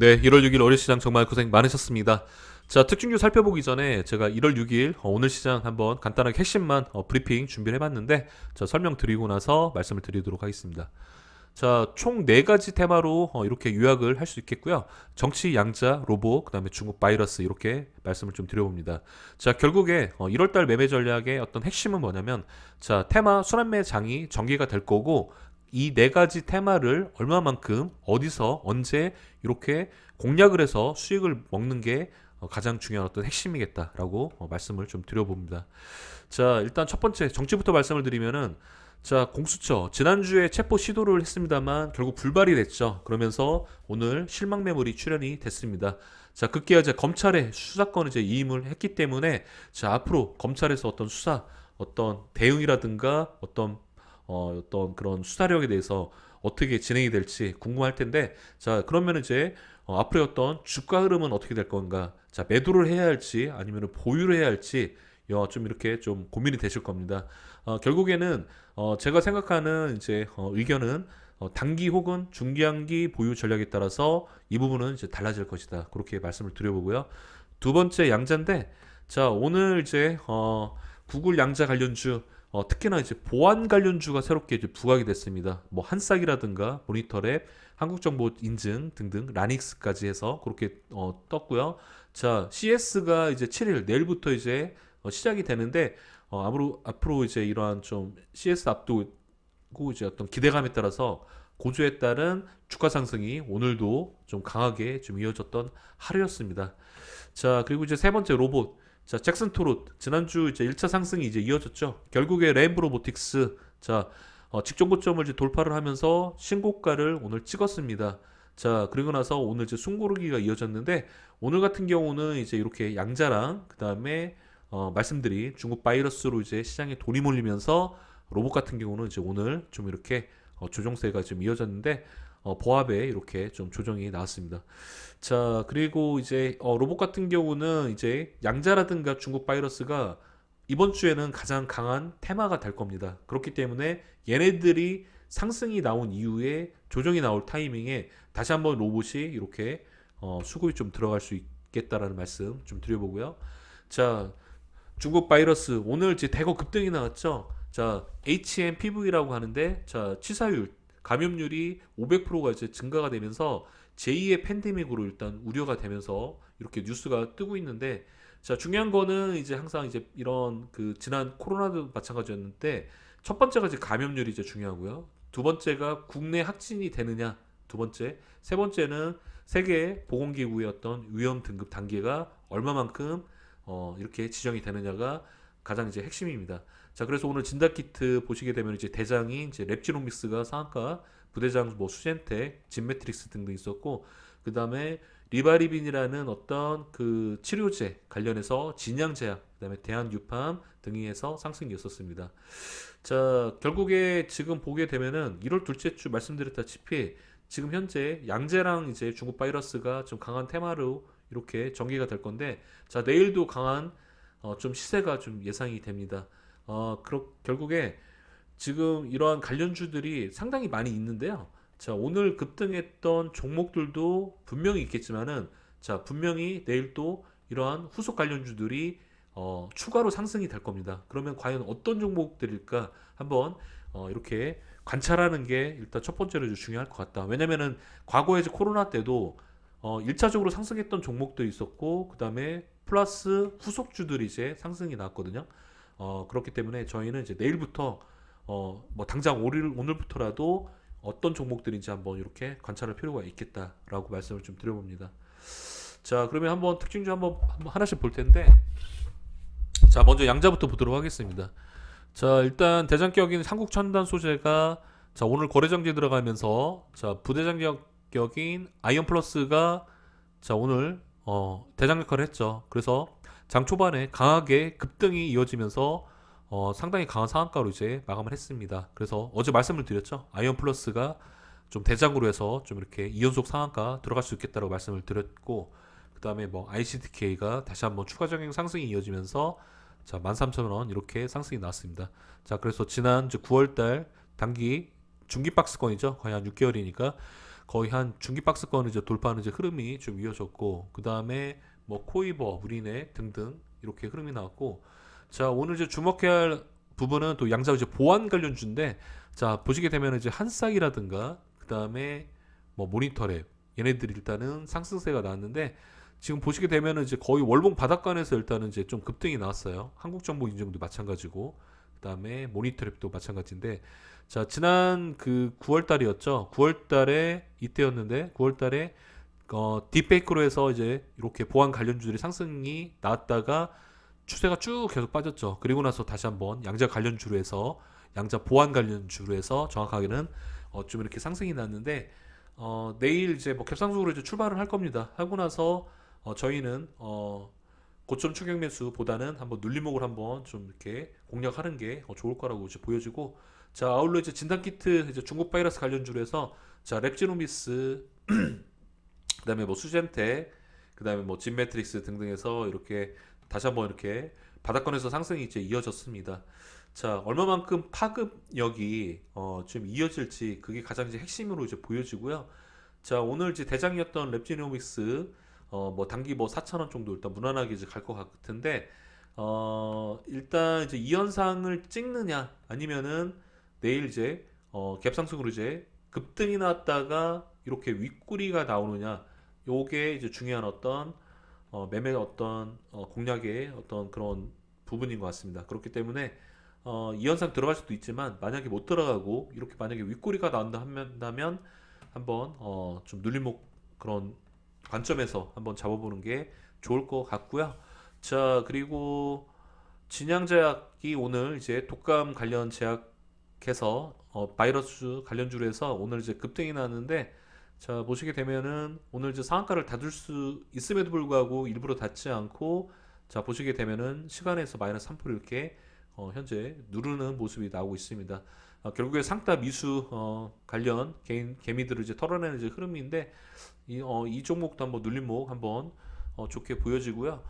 네, 1월 6일 어린시장 정말 고생 많으셨습니다. 자, 특징주 살펴보기 전에 제가 1월 6일 오늘 시장 한번 간단하게 핵심만 브리핑 준비를 해봤는데 설명드리고 나서 말씀을 드리도록 하겠습니다. 자, 총 4가지 테마로 이렇게 요약을 할 수 있겠고요. 정치, 양자, 로봇, 그다음에 중국 바이러스 이렇게 말씀을 좀 드려봅니다. 자, 결국에 1월달 매매 전략의 어떤 핵심은 뭐냐면 자, 테마 순환매 장이 전개가 될 거고 이 4가지 테마를 얼마만큼 어디서 언제 이렇게 공략을 해서 수익을 먹는 게 가장 중요한 어떤 핵심이겠다라고 말씀을 좀 드려봅니다. 자, 일단 첫 번째 정치부터 말씀을 드리면은 자, 공수처 지난주에 체포 시도를 했습니다만 결국 불발이 됐죠. 그러면서 오늘 실망 매물이 출현이 됐습니다. 자, 급기야 이제 검찰에 수사권을 이제 이임을 했기 때문에 자, 앞으로 검찰에서 어떤 수사, 어떤 대응이라든가 어떤 그런 수사력에 대해서 어떻게 진행이 될지 궁금할 텐데 자, 그러면 이제 앞으로의 어떤 주가 흐름은 어떻게 될 건가? 자, 매도를 해야 할지 아니면 보유를 해야 할지 좀 이렇게 좀 고민이 되실 겁니다. 결국에는 제가 생각하는 이제 의견은 단기 혹은 중장기 보유 전략에 따라서 이 부분은 이제 달라질 것이다. 그렇게 말씀을 드려보고요. 두 번째 양자인데 자, 오늘 이제 구글 양자 관련주 특히나 이제 보안 관련주가 새롭게 이제 부각이 됐습니다. 뭐 한싹이라든가 모니터랩, 한국정보 인증 등등 라닉스까지 해서 그렇게 떴고요. 자, CS가 이제 7일 내일부터 이제 시작이 되는데 앞으로 이제 이러한 좀 CS 앞두고 이제 어떤 기대감에 따라서 고조에 따른 주가 상승이 오늘도 좀 강하게 좀 이어졌던 하루였습니다. 자, 그리고 이제 세 번째 로봇. 자, 잭슨 토롯 지난주 이제 1차 상승이 이제 이어졌죠. 결국에 레인보 로보틱스 자, 직전 고점을 이제 돌파를 하면서 신고가를 오늘 찍었습니다. 자, 그리고 나서 오늘 이제 숨고르기가 이어졌는데 오늘 같은 경우는 이제 이렇게 양자랑 그다음에 말씀드린 중국 바이러스로 이제 시장에 돈이 몰리면서 로봇 같은 경우는 이제 오늘 좀 이렇게 조정세가 좀 이어졌는데 보합에 이렇게 좀 조정이 나왔습니다. 자, 그리고 이제 로봇 같은 경우는 이제 양자라든가 중국 바이러스가 이번 주에는 가장 강한 테마가 될 겁니다. 그렇기 때문에 얘네들이 상승이 나온 이후에 조정이 나올 타이밍에 다시 한번 로봇이 이렇게 수급이 좀 들어갈 수 있겠다라는 말씀 좀 드려보고요. 자, 중국 바이러스 오늘 이제 대거 급등이 나왔죠. 자, HMPV라고 하는데 자, 치사율 감염률이 500%가 이제 증가가 되면서 제2의 팬데믹으로 일단 우려가 되면서 이렇게 뉴스가 뜨고 있는데 자, 중요한 거는 이제 항상 이제 이런 그 지난 코로나도 마찬가지였는데 첫 번째가 이제 감염률이 이제 중요하고요. 두 번째가 국내 확진이 되느냐. 두 번째, 세 번째는 세계 보건기구의 어떤 위험 등급 단계가 얼마만큼 이렇게 지정이 되느냐가 가장 이제 핵심입니다. 자, 그래서 오늘 진단키트 보시게 되면 이제 대장이 이제 랩지노믹스가 상한가, 부대장 뭐 수젠텍, 진메트릭스 등등 있었고, 그 다음에 리바리빈이라는 어떤 그 치료제 관련해서 진양제약, 그 다음에 대한유팜 등이 해서 상승이 있었습니다. 자, 결국에 지금 보게 되면은 1월 둘째 주 말씀드렸다시피 지금 현재 양재랑 이제 중국 바이러스가 좀 강한 테마로 이렇게 전개가 될 건데, 자, 내일도 강한 좀 시세가 좀 예상이 됩니다. 결국에 지금 이러한 관련주들이 상당히 많이 있는데요. 자, 오늘 급등했던 종목들도 분명히 있겠지만은, 자, 분명히 내일 또 이러한 후속 관련주들이 추가로 상승이 될 겁니다. 그러면 과연 어떤 종목들일까 한번 이렇게 관찰하는 게 일단 첫 번째로 좀 중요할 것 같다. 왜냐면은 과거에 이제 코로나 때도 1차적으로 상승했던 종목들이 있었고 그 다음에 플러스 후속주들이 이제 상승이 나왔거든요. 그렇기 때문에 저희는 이제 내일부터 뭐 당장 오늘부터라도 어떤 종목들인지 한번 이렇게 관찰할 필요가 있겠다라고 말씀을 좀 드려봅니다. 자, 그러면 한번 특징주 한번 하나씩 볼 텐데 자, 먼저 양자부터 보도록 하겠습니다. 자, 일단 대장격인 한국첨단 소재가 자, 오늘 거래정지 들어가면서 자, 부대장격인 아이언플러스가 자, 오늘 대장 역할을 했죠. 그래서 장 초반에 강하게 급등이 이어지면서 상당히 강한 상한가로 이제 마감을 했습니다. 그래서 어제 말씀을 드렸죠. 아이언플러스가 좀 대장으로 해서 좀 이렇게 2연속 상한가 들어갈 수 있겠다고 말씀을 드렸고 그 다음에 뭐 ICTK가 다시 한번 추가적인 상승이 이어지면서 자, 13,000원 이렇게 상승이 나왔습니다. 자, 그래서 지난 9월달 단기 중기 박스권이죠. 거의 한 6개월이니까 거의 한 중기 박스권 이제 돌파하는 이제 흐름이 좀 이어졌고, 그 다음에 뭐 코이버, 우리네 등등 이렇게 흐름이 나왔고, 자 오늘 이제 주목해야 할 부분은 또 양자 이제 보안 관련주인데, 자 보시게 되면 이제 한싹이라든가 그 다음에 뭐 모니터랩 얘네들이 일단은 상승세가 나왔는데, 지금 보시게 되면 이제 거의 월봉 바닥권에서 일단은 이제 좀 급등이 나왔어요. 한국정보인증도 마찬가지고, 그 다음에 모니터랩도 마찬가지인데, 자 지난 그 9월 달이었죠. 9월 달에 이때였는데, 9월 달에 딥페이크로 해서 이제 이렇게 보안 관련주들이 상승이 나왔다가 추세가 쭉 계속 빠졌죠. 그리고 나서 다시 한번 양자 관련주로 해서, 양자 보안 관련주로 해서 정확하게는 좀 이렇게 상승이 났는데, 내일 이제 뭐 갭상승으로 이제 출발을 할 겁니다. 하고 나서 저희는 고점 추격 매수보다는 한번 눌림목을 한번 좀 이렇게 공략하는 게 좋을 거라고 이제 보여지고, 자 아울러 이제 진단 키트 이제 중국 바이러스 관련주로 해서, 자 랩지노미스 그다음에 뭐 수젠텍, 그다음에 뭐 진매트릭스 등등해서 이렇게 다시 한번 이렇게 바닥권에서 상승이 이제 이어졌습니다. 자 얼마만큼 파급력이 좀 이어질지, 그게 가장 이제 핵심으로 이제 보여지고요. 자 오늘 이제 대장이었던 랩지노믹스 뭐 단기 뭐 4,000원 정도 일단 무난하게 이제 갈 것 같은데, 일단 이제 이 현상을 찍느냐 아니면은 내일 이제 갭상승으로 이제 급등이 나왔다가 이렇게 윗꼬리가 나오느냐, 요게 이제 중요한 어떤 매매 어떤 공략의 어떤 그런 부분인 것 같습니다. 그렇기 때문에 이 현상 들어갈 수도 있지만, 만약에 못 들어가고 이렇게 만약에 윗꼬리가 나온다 한다면 한번 좀 눌림목 그런 관점에서 한번 잡아보는 게 좋을 것 같고요. 자 그리고 진양제약이 오늘 이제 독감 관련 제약해서 바이러스 관련주로 해서 오늘 이제 급등이 나왔는데, 자 보시게 되면은 오늘 이제 상한가를 닫을 수 있음에도 불구하고 일부러 닫지 않고, 자 보시게 되면은 시간에서 마이너스 3% 이렇게 현재 누르는 모습이 나오고 있습니다. 결국에 상따 미수 관련 개미들을 이제 털어내는 이제 흐름인데, 이 종목도 한번 눌림목 한번 좋게 보여지고요.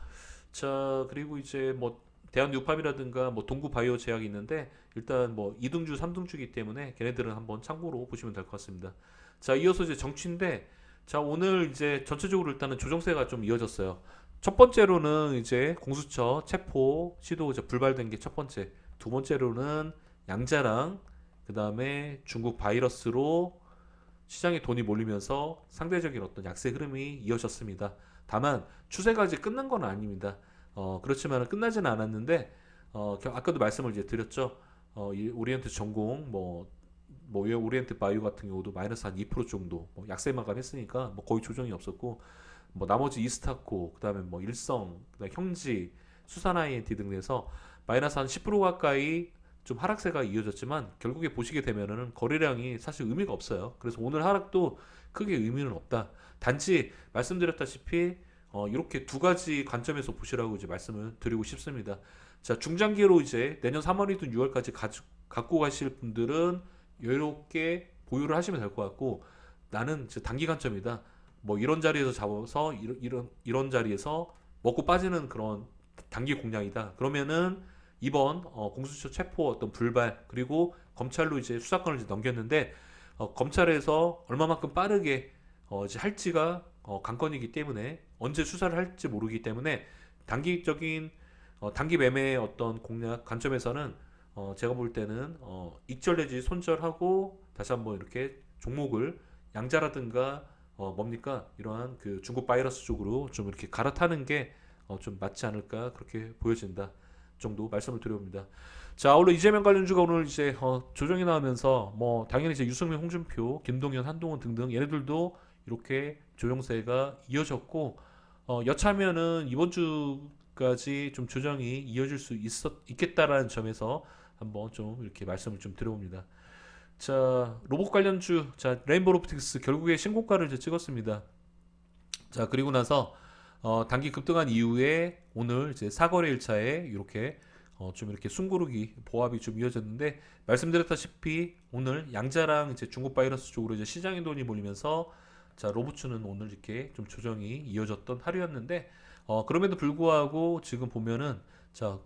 자 그리고 이제 뭐 대한뉴팜이라든가 뭐 동구바이오 제약이 있는데, 일단 뭐 2등주 3등주이기 때문에 걔네들은 한번 참고로 보시면 될 것 같습니다. 자 이어서 이제 정치인데, 자 오늘 이제 전체적으로 일단은 조정세가 좀 이어졌어요. 첫 번째로는 이제 공수처 체포 시도 이제 불발된 게 첫 번째, 두 번째로는 양자랑 그 다음에 중국 바이러스로 시장에 돈이 몰리면서 상대적인 어떤 약세 흐름이 이어졌습니다. 다만 추세가 이제 끝난 건 아닙니다. 그렇지만 끝나지는 않았는데, 아까도 말씀을 이제 드렸죠. 이 오리엔트 전공 뭐 오리엔트 바이오 같은 경우도 마이너스 한 2% 정도 약세 마감했으니까 뭐 거의 조정이 없었고, 뭐 나머지 이스타코, 그다음에 뭐 일성, 그다음에 형지, 수산 INT 등에서 마이너스 한 10% 가까이 좀 하락세가 이어졌지만, 결국에 보시게 되면은 거래량이 사실 의미가 없어요. 그래서 오늘 하락도 크게 의미는 없다. 단지 말씀드렸다시피 이렇게 두 가지 관점에서 보시라고 이제 말씀을 드리고 싶습니다. 자 중장기로 이제 내년 3월이든 6월까지 갖고 가실 분들은 여유롭게 보유를 하시면 될 것 같고, 나는 이제 단기 관점이다. 뭐 이런 자리에서 잡아서 이런 자리에서 먹고 빠지는 그런 단기 공략이다. 그러면은 이번 공수처 체포 어떤 불발, 그리고 검찰로 이제 수사권을 이제 넘겼는데, 검찰에서 얼마만큼 빠르게 이제 할지가 관건이기 때문에, 언제 수사를 할지 모르기 때문에 단기적인 단기 매매의 어떤 공략 관점에서는 제가 볼 때는 익절 내지 손절하고 다시 한번 이렇게 종목을 양자라든가 뭡니까 이러한 그 중국 바이러스 쪽으로 좀 이렇게 갈아타는 게 좀 맞지 않을까, 그렇게 보여진다 정도 말씀을 드려봅니다. 자 아울러 이재명 관련주가 오늘 이제 조정이 나오면서, 뭐 당연히 이제 유승민, 홍준표, 김동연, 한동훈 등등 얘네들도 이렇게 조정세가 이어졌고, 여차하면은 이번 주까지 좀 조정이 이어질 수 있겠다라는 점에서 한번 좀 이렇게 말씀을 좀 드려봅니다. 자 로봇 관련주, 자 레인보우 로보틱스 결국에 신고가를 이제 찍었습니다. 자 그리고 나서 단기 급등한 이후에 오늘 이제 사거래 1차에 이렇게 좀 이렇게 숨고르기 보합이 좀 이어졌는데, 말씀드렸다시피 오늘 양자랑 이제 중국 바이러스 쪽으로 이제 시장의 돈이 몰리면서, 자 로봇주는 오늘 이렇게 좀 조정이 이어졌던 하루였는데, 그럼에도 불구하고 지금 보면은 자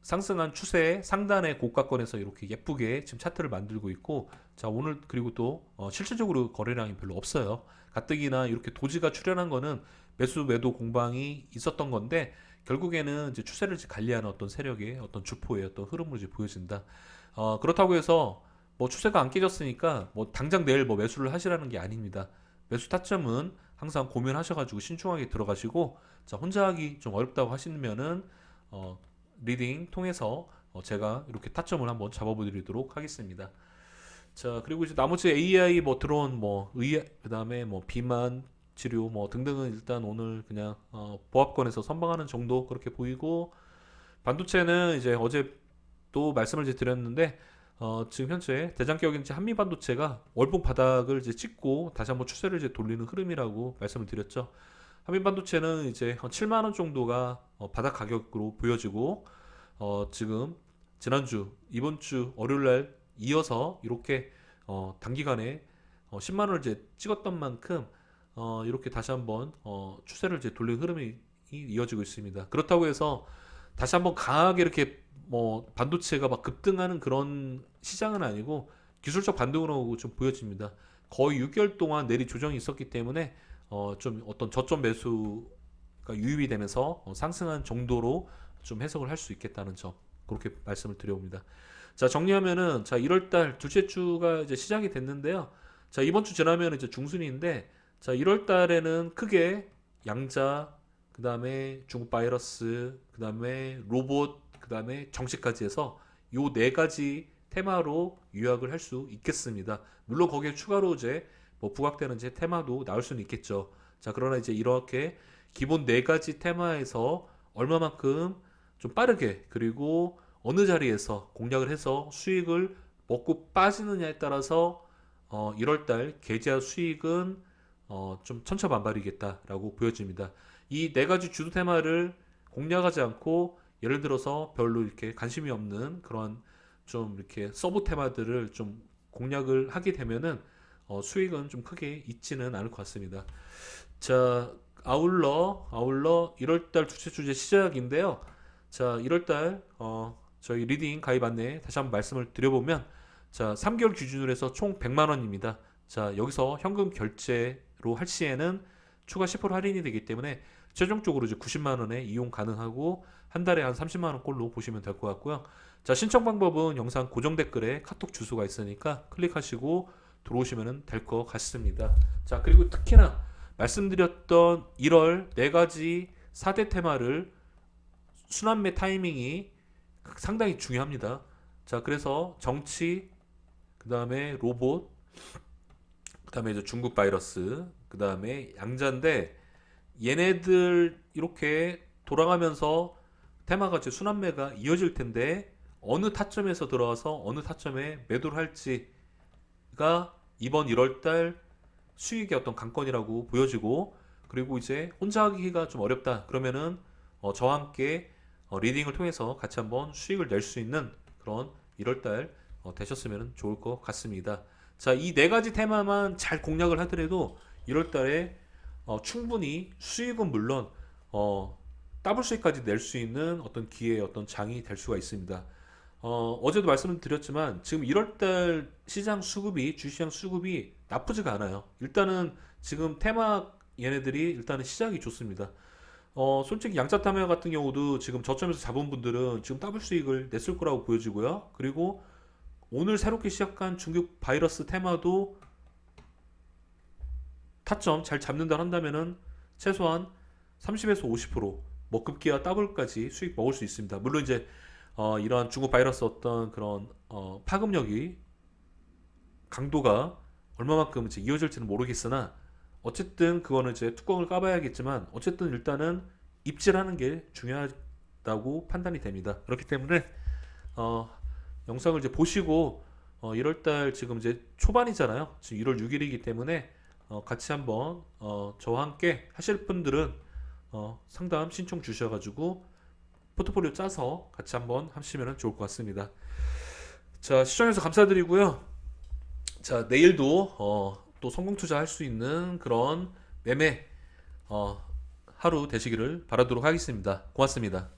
상승한 추세 상단의 고가권에서 이렇게 예쁘게 지금 차트를 만들고 있고, 자 오늘 그리고 또 실질적으로 거래량이 별로 없어요. 가뜩이나 이렇게 도지가 출현한 거는 매수 매도 공방이 있었던 건데, 결국에는 이제 추세를 이제 관리하는 어떤 세력의 어떤 주포의 어떤 흐름으로 이제 보여진다. 그렇다고 해서 뭐 추세가 안 깨졌으니까 뭐 당장 내일 뭐 매수를 하시라는 게 아닙니다. 매수 타점은 항상 고민하셔가지고 신중하게 들어가시고, 자 혼자 하기 좀 어렵다고 하시면은 리딩 통해서 제가 이렇게 타점을 한번 잡아보도록 하겠습니다. 자 그리고 이제 나머지 AI 뭐 드론 뭐 그다음에 뭐 비만 치료 뭐 등등은 일단 오늘 그냥 보합권에서 선방하는 정도 그렇게 보이고, 반도체는 이제 어제 또 말씀을 이제 드렸는데 지금 현재 대장격인 이제 한미 반도체가 월봉 바닥을 이제 찍고 다시 한번 추세를 이제 돌리는 흐름이라고 말씀을 드렸죠. 한미 반도체는 이제 7만 원 정도가 바닥 가격으로 보여지고, 지금 지난주 이번 주 월요일 날 이어서 이렇게 단기간에 10만 원을 이제 찍었던 만큼 이렇게 다시 한번 추세를 이제 돌리는 흐름이 이어지고 있습니다. 그렇다고 해서 다시 한번 강하게 이렇게 뭐 반도체가 막 급등하는 그런 시장은 아니고 기술적 반등으로 좀 보여집니다. 거의 6개월 동안 내리 조정이 있었기 때문에 좀 어떤 저점 매수가 유입이 되면서 상승한 정도로 좀 해석을 할 수 있겠다는 점, 그렇게 말씀을 드려봅니다. 자 정리하면은, 자 1월달 둘째 주가 이제 시작이 됐는데요. 자 이번 주 지나면 이제 중순인데, 자 1월달에는 크게 양자, 그 다음에 중국 바이러스, 그 다음에 로봇, 그 다음에 정치까지 해서 요 네 가지 테마로 요약을 할 수 있겠습니다. 물론 거기에 추가로 이제 뭐 부각되는 이제 테마도 나올 수는 있겠죠. 자 그러나 이제 이렇게 기본 네 가지 테마에서 얼마만큼 좀 빠르게, 그리고 어느 자리에서 공략을 해서 수익을 먹고 빠지느냐에 따라서 1월달 계좌 수익은 좀 천차만별이겠다라고 보여집니다. 이 네 가지 주도 테마를 공략하지 않고, 예를 들어서 별로 이렇게 관심이 없는 그런 좀 이렇게 서브 테마들을 좀 공략을 하게 되면은 수익은 좀 크게 있지는 않을 것 같습니다. 자 아울러 1월달 둘째 주제 시작인데요. 자 1월달 저희 리딩 가입 안내 다시 한번 말씀을 드려보면, 자 3개월 기준으로 해서 총 100만 원입니다. 자 여기서 현금 결제로 할 시에는 추가 10% 할인이 되기 때문에 최종적으로 이제 90만 원에 이용 가능하고, 한 달에 한 30만 원 꼴로 보시면 될 것 같고요. 자 신청 방법은 영상 고정 댓글에 카톡 주소가 있으니까 클릭하시고 들어오시면 될 것 같습니다. 자 그리고 특히나 말씀드렸던 1월 네 가지 4대 테마를 순환매 타이밍이 상당히 중요합니다. 자 그래서 정치, 그 다음에 로봇, 그 다음에 이제 중국 바이러스, 그 다음에 양자인데, 얘네들 이렇게 돌아가면서 테마가 이제 순환매가 이어질 텐데, 어느 타점에서 들어와서 어느 타점에 매도를 할지가 이번 1월달 수익의 어떤 관건이라고 보여지고, 그리고 이제 혼자 하기가 좀 어렵다 그러면은 저와 함께 리딩을 통해서 같이 한번 수익을 낼 수 있는 그런 1월달 되셨으면 좋을 것 같습니다. 자, 이 네 가지 테마만 잘 공략을 하더라도 1월달에 충분히 수익은 물론 더블 수익까지 낼 수 있는 어떤 기회의 어떤 장이 될 수가 있습니다. 어제도 말씀을 드렸지만 지금 1월달 시장 수급이, 주시장 수급이 나쁘지가 않아요. 일단은 지금 테마 얘네들이 일단은 시작이 좋습니다. 솔직히 양자타메 같은 경우도 지금 저점에서 잡은 분들은 지금 더블 수익을 냈을 거라고 보여지고요. 그리고 오늘 새롭게 시작한 중국 바이러스 테마도 타점 잘 잡는다 한다면은 최소한 30에서 50%뭐 급기야 더블까지 수익 먹을 수 있습니다. 물론 이제 이러한 중국 바이러스 어떤 그런 파급력이, 강도가 얼마만큼 이제 이어질지는 모르겠으나, 어쨌든 그거는 이제 뚜껑을 까봐야겠지만, 어쨌든 일단은 입질하는 게 중요하다고 판단이 됩니다. 그렇기 때문에 영상을 이제 보시고 1월달 지금 이제 초반이잖아요. 지금 1월 6일이기 때문에 같이 한번 저와 함께 하실 분들은 상담 신청 주셔가지고 포트폴리오 짜서 같이 한번 하시면 좋을 것 같습니다. 자, 시청해주셔서 감사드리고요. 자, 내일도 또 성공 투자할 수 있는 그런 매매 하루 되시기를 바라도록 하겠습니다. 고맙습니다.